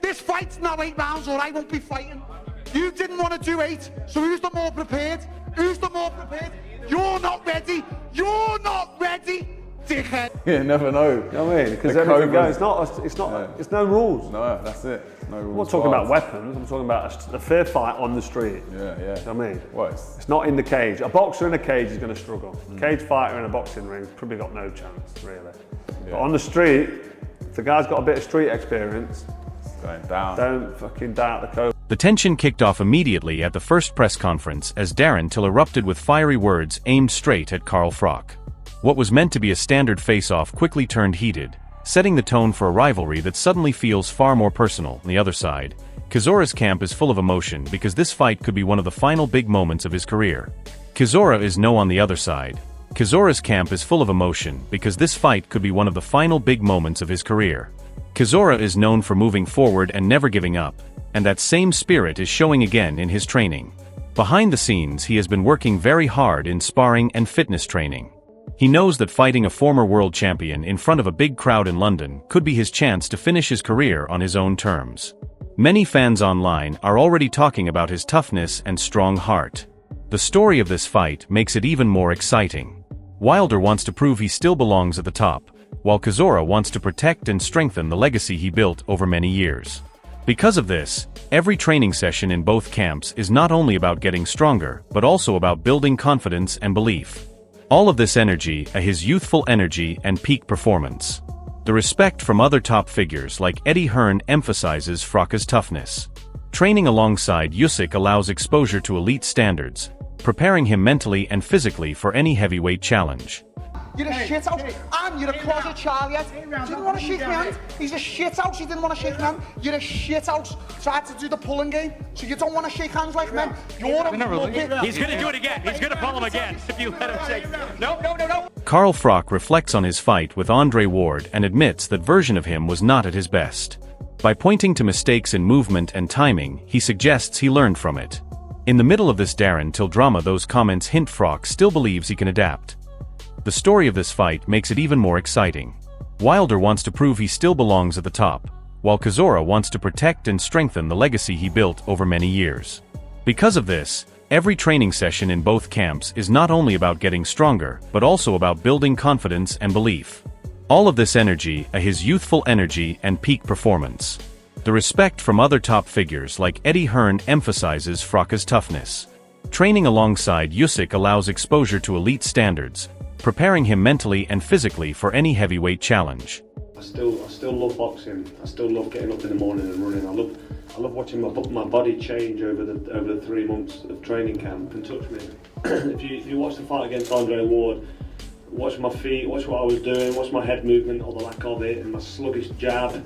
This fight's now 8 rounds or I won't be fighting. You didn't want to do 8, so who's the more prepared? Who's the more prepared? You're not ready. You're not ready, dickhead. You never know. You know what I mean? Because everything goes. It's no rules. No, that's it. No rules. I'm not talking about weapons. I'm talking about a fair fight on the street. Yeah. You know what I mean? Well, it's not in the cage. A boxer in a cage is going to struggle. Cage fighter in a boxing ring probably got no chance, really. Yeah. But on the street, if the guy's got a bit of street experience, going down. Don't fucking doubt the Cobra. The tension kicked off immediately at the first press conference as Darren Till erupted with fiery words aimed straight at Carl Froch. What was meant to be a standard face-off quickly turned heated, setting the tone for a rivalry that suddenly feels far more personal. On the other side, Chisora's camp is full of emotion because this fight could be one of the final big moments of his career. Chisora is no on the other side. Chisora's camp is full of emotion because this fight could be one of the final big moments of his career. Chisora is known for moving forward and never giving up, and that same spirit is showing again in his training. Behind the scenes, he has been working very hard in sparring and fitness training. He knows that fighting a former world champion in front of a big crowd in London could be his chance to finish his career on his own terms. Many fans online are already talking about his toughness and strong heart. The story of this fight makes it even more exciting. Wilder wants to prove he still belongs at the top, while Chisora wants to protect and strengthen the legacy he built over many years. Because of this, every training session in both camps is not only about getting stronger, but also about building confidence and belief. All of this energy, his youthful energy and peak performance. The respect from other top figures like Eddie Hearn emphasizes Froch's toughness. Training alongside Usyk allows exposure to elite standards, preparing him mentally and physically for any heavyweight challenge. You're a shithouse, and you're a closet Charliette. Didn't want to shake my hand. He's a shithouse, he didn't want to shake my hand. You're a shithouse. Tried to do the pulling game, so you don't want to shake hands like men. You're a muppet. He's going to do it again. He's going to pull him again if you let him shake. No. Carl Froch reflects on his fight with Andre Ward and admits that version of him was not at his best. By pointing to mistakes in movement and timing, he suggests he learned from it. In the middle of this Darren Till drama, those comments hint Froch still believes he can adapt. The story of this fight makes it even more exciting. Wilder wants to prove he still belongs at the top, while Chisora wants to protect and strengthen the legacy he built over many years. Because of this, every training session in both camps is not only about getting stronger, but also about building confidence and belief. All of this energy, his youthful energy and peak performance. The respect from other top figures like Eddie Hearn emphasizes Froch's toughness. Training alongside Usyk allows exposure to elite standards, preparing him mentally and physically for any heavyweight challenge. I still love boxing. I still love getting up in the morning and running. I love watching my body change over the 3 months of training camp. Can touch me. if you watch the fight against Andre Ward, watch my feet, watch what I was doing, watch my head movement or the lack of it, and my sluggish jab,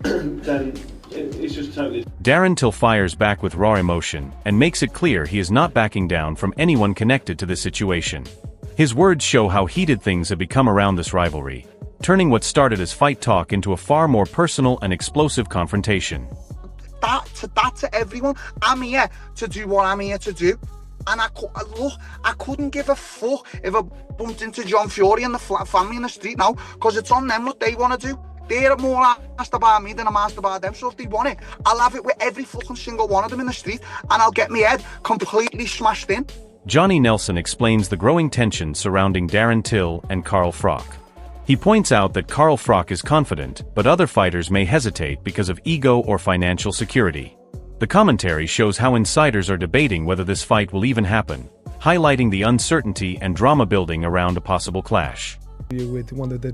then it's just totally... Darren Till fires back with raw emotion and makes it clear he is not backing down from anyone connected to this situation. His words show how heated things have become around this rivalry, turning what started as fight talk into a far more personal and explosive confrontation. That to everyone. I'm here to do what I'm here to do. And I couldn't give a fuck if I bumped into John Fury and the family in the street now, because it's on them what they want to do. They're more asked about me than I'm asked about them, so if they want it, I'll have it with every fucking single one of them in the street, and I'll get my head completely smashed in. Johnny Nelson explains the growing tension surrounding Darren Till and Carl Froch. He points out that Carl Froch is confident, but other fighters may hesitate because of ego or financial security. The commentary shows how insiders are debating whether this fight will even happen, highlighting the uncertainty and drama building around a possible clash. With one of the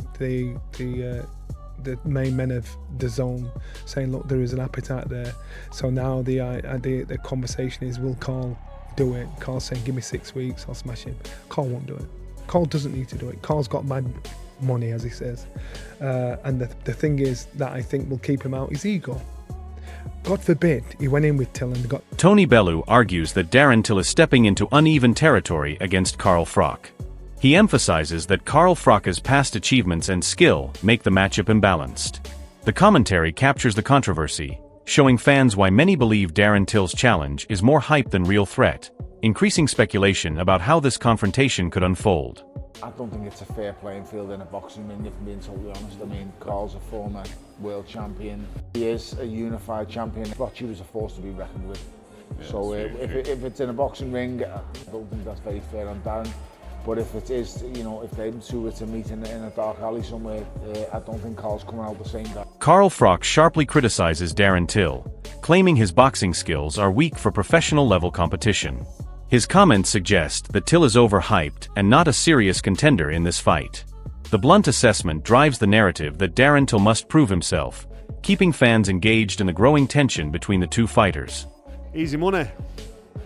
main men of the zone saying, look, there is an appetite there. So now the conversation is, will Carl do it? Carl's saying, give me 6 weeks, I'll smash him. Carl won't do it. Carl doesn't need to do it. Carl's got mad money, as he says. And the thing is that I think will keep him out is ego. God forbid he went in with Till and got... Tony Bellew argues that Darren Till is stepping into uneven territory against Carl Froch. He emphasizes that Carl Froch's past achievements and skill make the matchup imbalanced. The commentary captures the controversy, showing fans why many believe Darren Till's challenge is more hype than real threat, increasing speculation about how this confrontation could unfold. I don't think it's a fair playing field in a boxing ring, if I'm being totally honest. I mean, Carl's a former world champion. He is a unified champion. Froch was a force to be reckoned with. Yeah, so if it's in a boxing ring, I don't think that's very fair on Darren. But if it is, you know, if they two were to meet in a dark alley somewhere, I don't think Carl's coming out the same guy. Carl Froch sharply criticizes Darren Till, claiming his boxing skills are weak for professional-level competition. His comments suggest that Till is overhyped and not a serious contender in this fight. The blunt assessment drives the narrative that Darren Till must prove himself, keeping fans engaged in the growing tension between the two fighters. Easy money.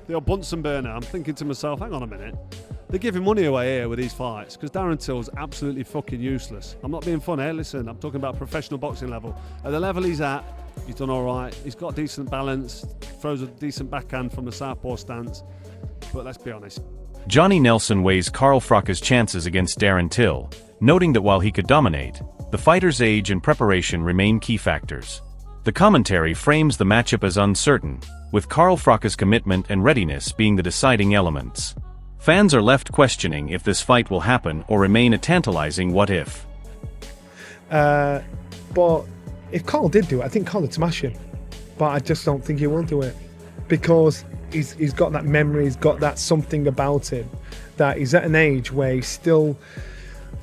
The old Bunsen burner. I'm thinking to myself, hang on a minute. They're giving money away here with these fights because Darren Till's absolutely fucking useless. I'm not being funny, listen, I'm talking about professional boxing level. At the level he's at, he's done all right. He's got decent balance, throws a decent backhand from a southpaw stance. But let's be honest. Johnny Nelson weighs Carl Froch's chances against Darren Till, noting that while he could dominate, the fighter's age and preparation remain key factors. The commentary frames the matchup as uncertain, with Carl Froch's commitment and readiness being the deciding elements. Fans are left questioning if this fight will happen or remain a tantalizing what-if. But if Carl did do it, I think Carl would smash him. But I just don't think he will do it. Because he's got that memory, he's got that something about him, that he's at an age where he's still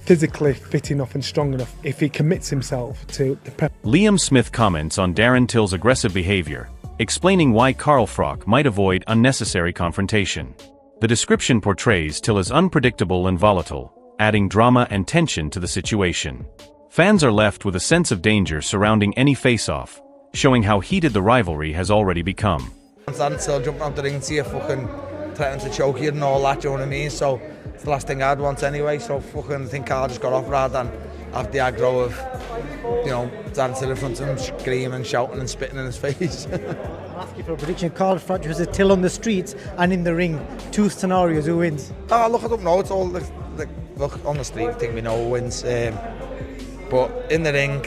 physically fit enough and strong enough if he commits himself to the prep. Liam Smith comments on Darren Till's aggressive behavior, explaining why Carl Froch might avoid unnecessary confrontation. The description portrays Till as unpredictable and volatile, adding drama and tension to the situation. Fans are left with a sense of danger surrounding any face-off, showing how heated the rivalry has already become. Darren Till jumping out the ring to you, fucking threatening to choke you and all that, do you know what I mean? So it's the last thing I'd want anyway, so fucking I think Carl just got off rather than have the aggro of, you know, Darren Till in front of him, screaming, shouting and spitting in his face. I'll ask you for a prediction. Carl Froch versus Till on the streets and in the ring. Two scenarios, who wins? Oh, look, I don't know. It's all look on the street. I think we know who wins. But in the ring,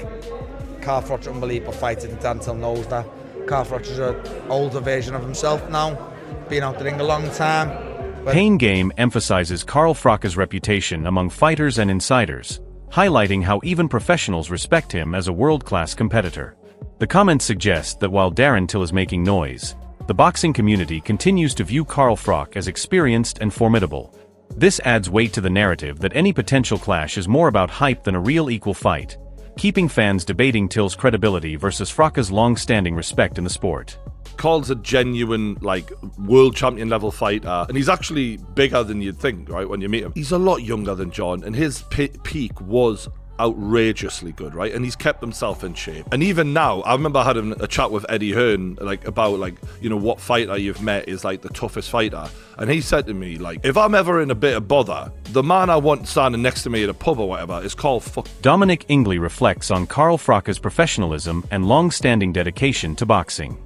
Carl Froch is an unbelievable fighter. Darren Till knows that. Carl Froch is an older version of himself now. Been out the ring a long time. Pain Game emphasizes Carl Froch's reputation among fighters and insiders, highlighting how even professionals respect him as a world-class competitor. The comments suggest that while Darren Till is making noise, the boxing community continues to view Carl Froch as experienced and formidable. This adds weight to the narrative that any potential clash is more about hype than a real equal fight, keeping fans debating Till's credibility versus Froch's long-standing respect in the sport. Carl's a genuine, like, world champion level fighter, and he's actually bigger than you'd think, right, when you meet him. He's a lot younger than John, and his peak was outrageously good, right? And he's kept himself in shape. And even now, I remember having a chat with Eddie Hearn, like, about, like, you know, what fighter you've met is, like, the toughest fighter. And he said to me, like, if I'm ever in a bit of bother, the man I want standing next to me at a pub or whatever is Carl Froch. Dominic Ingley reflects on Carl Froch's professionalism and long-standing dedication to boxing.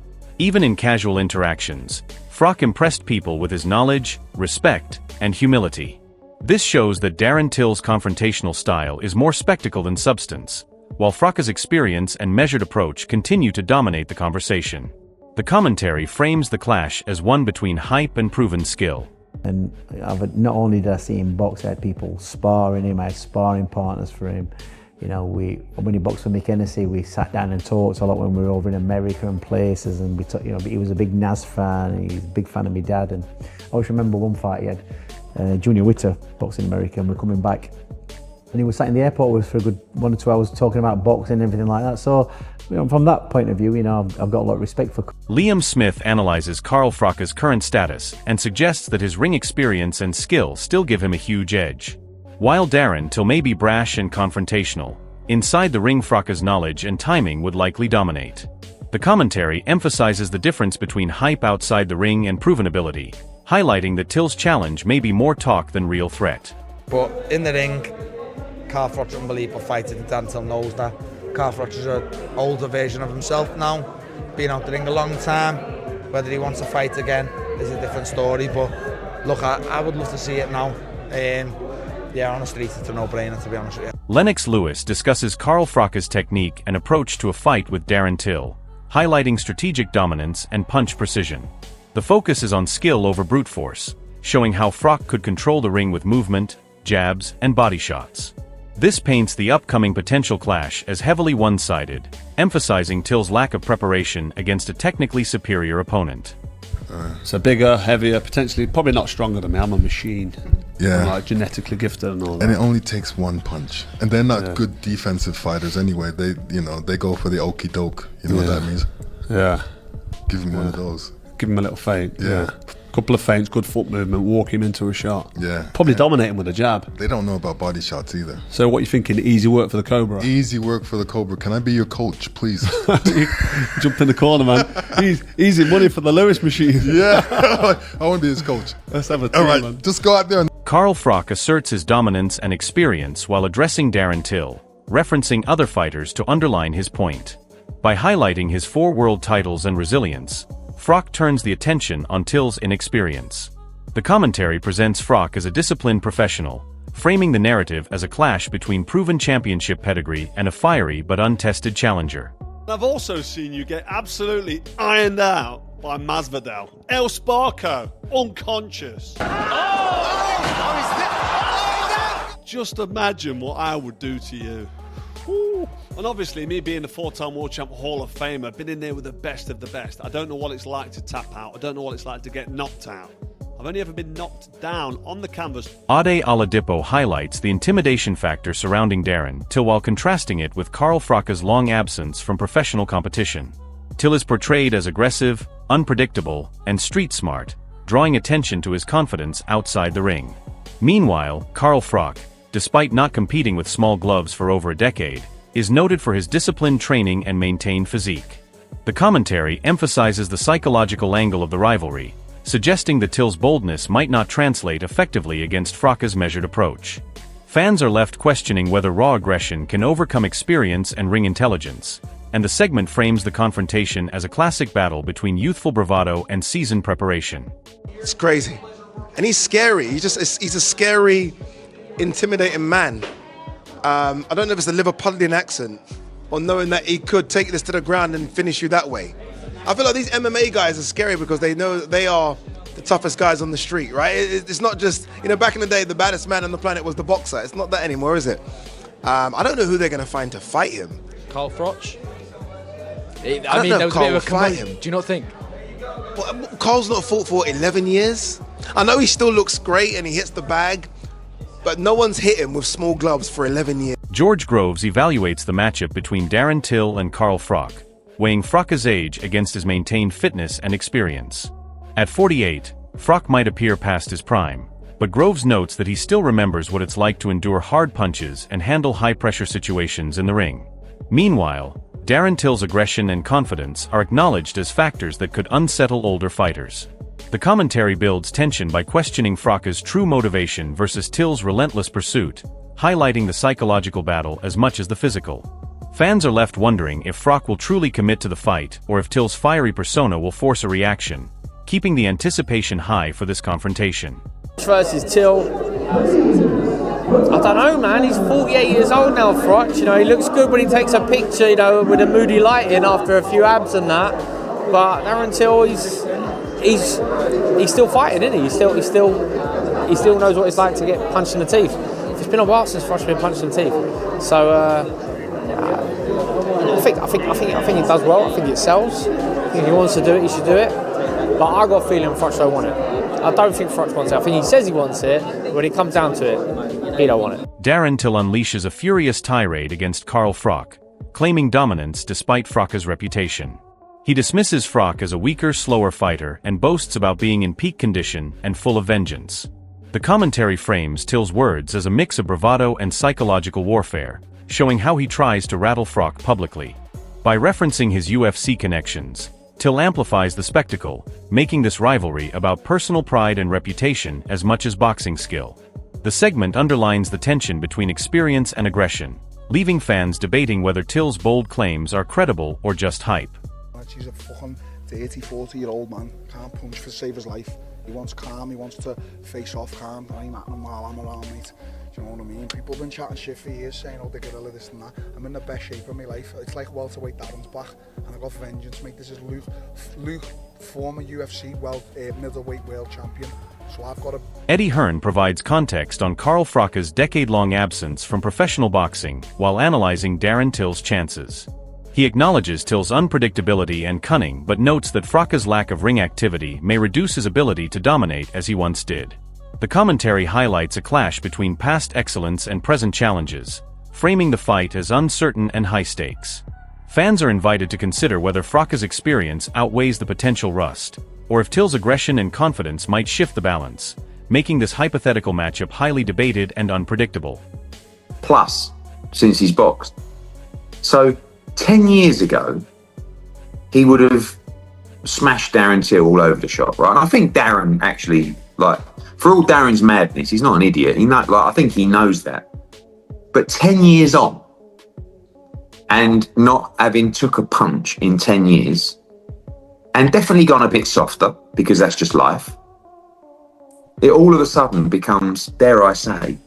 Even in casual interactions, Froch impressed people with his knowledge, respect, and humility. This shows that Darren Till's confrontational style is more spectacle than substance, while Froch's experience and measured approach continue to dominate the conversation. The commentary frames the clash as one between hype and proven skill. And not only did I see him box, I had people sparring him, I had sparring partners for him. You know, when he boxed for Mick Hennessy, we sat down and talked a lot when we were over in America and places, and you know, he was a big Nas fan, and he's a big fan of my dad. And I always remember one fight he had, Junior Witter boxing in America, and we're coming back, and he was sat in the airport with us for a good 1 or 2 hours talking about boxing and everything like that. So, you know, from that point of view, you know, I've got a lot of respect for. Liam Smith analyzes Carl Froch's current status and suggests that his ring experience and skill still give him a huge edge. While Darren Till may be brash and confrontational, inside the ring Froch's knowledge and timing would likely dominate. The commentary emphasizes the difference between hype outside the ring and proven ability, highlighting that Till's challenge may be more talk than real threat. But in the ring, Carl Froch is an unbelievable fighter. Darren Till knows that. Carl Froch is an older version of himself now. Been out the ring a long time. Whether he wants to fight again is a different story. But look, I would love to see it now. Yeah, on the street, it's a no-brainer, to be honest with you. Lennox Lewis discusses Carl Froch's technique and approach to a fight with Darren Till, highlighting strategic dominance and punch precision. The focus is on skill over brute force, showing how Froch could control the ring with movement, jabs, and body shots. This paints the upcoming potential clash as heavily one-sided, emphasizing Till's lack of preparation against a technically superior opponent. So bigger, heavier, potentially probably not stronger than me. I'm a machine. Yeah. I'm like genetically gifted and all that. And it only takes one punch. And they're not good defensive fighters anyway. They, they go for the okie doke. You know what that means? Yeah. Give him one of those. Give him a little feint. Yeah. Couple of feints, good foot movement, walk him into a shot. Yeah. Probably dominate him with a jab. They don't know about body shots either. So what are you thinking? Easy work for the Cobra? Easy work for the Cobra. Can I be your coach, please? Jump in the corner, man. Easy money for the Lewis machine. Yeah. I want to be his coach. Let's have a team, all right, man. Just go out there. Carl Froch asserts his dominance and experience while addressing Darren Till, referencing other fighters to underline his point. By highlighting his 4 world titles and resilience, Froch turns the attention on Till's inexperience. The commentary presents Froch as a disciplined professional, framing the narrative as a clash between proven championship pedigree and a fiery but untested challenger. I've also seen you get absolutely ironed out by Masvidal. El Sparko, unconscious. Just imagine what I would do to you. Ooh. And obviously, me being the 4-time World Champ Hall of Famer, been in there with the best of the best. I don't know what it's like to tap out. I don't know what it's like to get knocked out. I've only ever been knocked down on the canvas. Ade Oladipo highlights the intimidation factor surrounding Darren Till while contrasting it with Carl Froch's long absence from professional competition. Till is portrayed as aggressive, unpredictable, and street-smart, drawing attention to his confidence outside the ring. Meanwhile, Carl Froch, despite not competing with small gloves for over a decade, is noted for his disciplined training and maintained physique. The commentary emphasizes the psychological angle of the rivalry, suggesting that Till's boldness might not translate effectively against Froch's measured approach. Fans are left questioning whether raw aggression can overcome experience and ring intelligence, and the segment frames the confrontation as a classic battle between youthful bravado and seasoned preparation. It's crazy. And he's scary. He's a scary, intimidating man. I don't know if it's a Liverpudlian accent or knowing that he could take this to the ground and finish you that way. I feel like these MMA guys are scary because they know they are the toughest guys on the street, right? It's not just, back in the day, the baddest man on the planet was the boxer. It's not that anymore, is it? I don't know who they're going to find to fight him. Carl Froch? I mean, there was a bit of a fight him. Do you not think? Well, Carl's not fought for 11 years. I know he still looks great and he hits the bag, but no one's hit him with small gloves for 11 years. George Groves evaluates the matchup between Darren Till and Carl Froch, weighing Froch's age against his maintained fitness and experience. At 48, Froch might appear past his prime, but Groves notes that he still remembers what it's like to endure hard punches and handle high-pressure situations in the ring. Meanwhile, Darren Till's aggression and confidence are acknowledged as factors that could unsettle older fighters. The commentary builds tension by questioning Froch's true motivation versus Till's relentless pursuit, highlighting the psychological battle as much as the physical. Fans are left wondering if Froch will truly commit to the fight or if Till's fiery persona will force a reaction, keeping the anticipation high for this confrontation. Versus Till. I don't know, man. He's 48 years old now, Froch. He looks good when he takes a picture, with a moody light in after a few abs and that. But Darren Till, he's still fighting, isn't he? He still knows what it's like to get punched in the teeth. It's been a while since Froch's been punched in the teeth. So I think he does well. I think it sells. I think if he wants to do it, he should do it. But I got a feeling Froch don't want it. I don't think Froch wants it. I think he says he wants it, but when it comes down to it, he don't want it. Darren Till unleashes a furious tirade against Carl Froch, claiming dominance despite Froch's reputation. He dismisses Froch as a weaker, slower fighter and boasts about being in peak condition and full of vengeance. The commentary frames Till's words as a mix of bravado and psychological warfare, showing how he tries to rattle Froch publicly. By referencing his UFC connections, Till amplifies the spectacle, making this rivalry about personal pride and reputation as much as boxing skill. The segment underlines the tension between experience and aggression, leaving fans debating whether Till's bold claims are credible or just hype. He's a fucking 30, 40-year-old man, can't punch to save his life. He wants calm, he wants to face off calm. I ain't happening while I'm around, mate. Do you know what I mean? People have been chatting shit for years, saying, oh, the gorilla, this and that. I'm in the best shape of my life. It's like welterweight Darren's back, and I got vengeance, mate. This is Luke, former UFC middleweight world champion. So I've got to... Eddie Hearn provides context on Carl Froch's decade-long absence from professional boxing while analyzing Darren Till's chances. He acknowledges Till's unpredictability and cunning but notes that Froch's lack of ring activity may reduce his ability to dominate as he once did. The commentary highlights a clash between past excellence and present challenges, framing the fight as uncertain and high stakes. Fans are invited to consider whether Froch's experience outweighs the potential rust, or if Till's aggression and confidence might shift the balance, making this hypothetical matchup highly debated and unpredictable. Plus, since he's boxed. So, 10 years ago, he would have smashed Darren Till all over the shop, right? And I think Darren actually, like, for all Darren's madness, he's not an idiot. I think he knows that. But 10 years on, and not having took a punch in 10 years, and definitely gone a bit softer, because that's just life, it all of a sudden becomes, dare I say,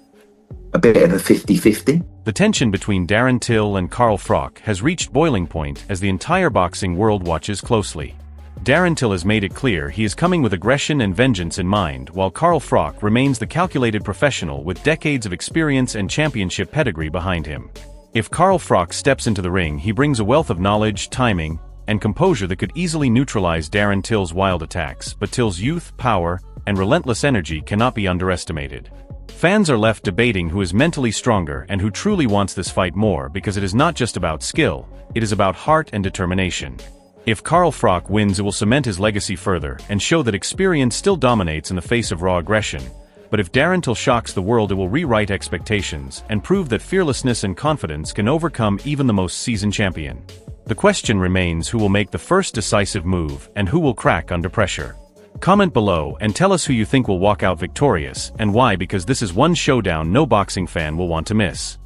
a bit of a 50-50. The tension between Darren Till and Carl Froch has reached boiling point as the entire boxing world watches closely. Darren Till has made it clear he is coming with aggression and vengeance in mind, while Carl Froch remains the calculated professional with decades of experience and championship pedigree behind him. If Carl Froch steps into the ring, he brings a wealth of knowledge, timing, and composure that could easily neutralize Darren Till's wild attacks, but Till's youth, power, and relentless energy cannot be underestimated. Fans are left debating who is mentally stronger and who truly wants this fight more, because it is not just about skill, it is about heart and determination. If Carl Froch wins, it will cement his legacy further and show that experience still dominates in the face of raw aggression. But if Darren Till shocks the world, it will rewrite expectations and prove that fearlessness and confidence can overcome even the most seasoned champion. The question remains who will make the first decisive move and who will crack under pressure. Comment below and tell us who you think will walk out victorious and why, because this is one showdown no boxing fan will want to miss.